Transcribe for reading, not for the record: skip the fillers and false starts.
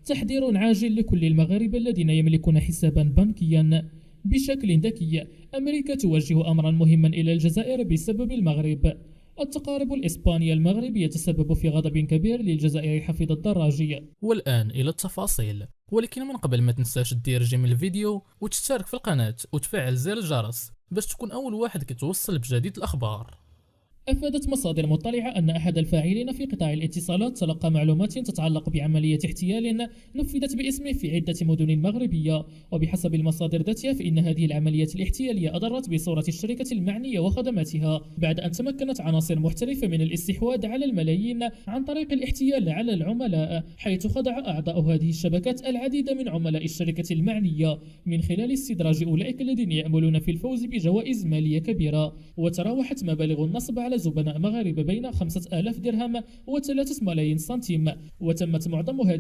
تحذير عاجل لكل المغاربة الذين يملكون حسابا بنكيا بشكل ذكي. أمريكا توجه أمرا مهما إلى الجزائر بسبب المغرب. التقارب الإسباني المغربي يتسبب في غضب كبير للجزائر حفيظ الدراجي. والآن إلى التفاصيل، ولكن من قبل ما تنساش دير جيم الفيديو وتشترك في القناة وتفعل زر الجرس باش تكون أول واحد كتوصل بجديد الأخبار. أفادت مصادر مطلعة أن أحد الفاعلين في قطاع الاتصالات تلقى معلومات تتعلق بعملية احتيال نفذت باسمه في عدة مدن مغربية، وبحسب المصادر ذاتها فإن هذه العملية الاحتيالية أضرت بصورة الشركة المعنية وخدماتها بعد أن تمكنت عناصر محترفة من الاستحواذ على الملايين عن طريق الاحتيال على العملاء، حيث خدع أعضاء هذه الشبكات العديد من عملاء الشركة المعنية من خلال استدراج أولئك الذين يأملون في الفوز بجوائز مالية كبيرة. وتراوحت مبالغ النصب على زبناء مغاربة بين 5000 درهم و3 ملايين سنتيم، وتمت معظم هذه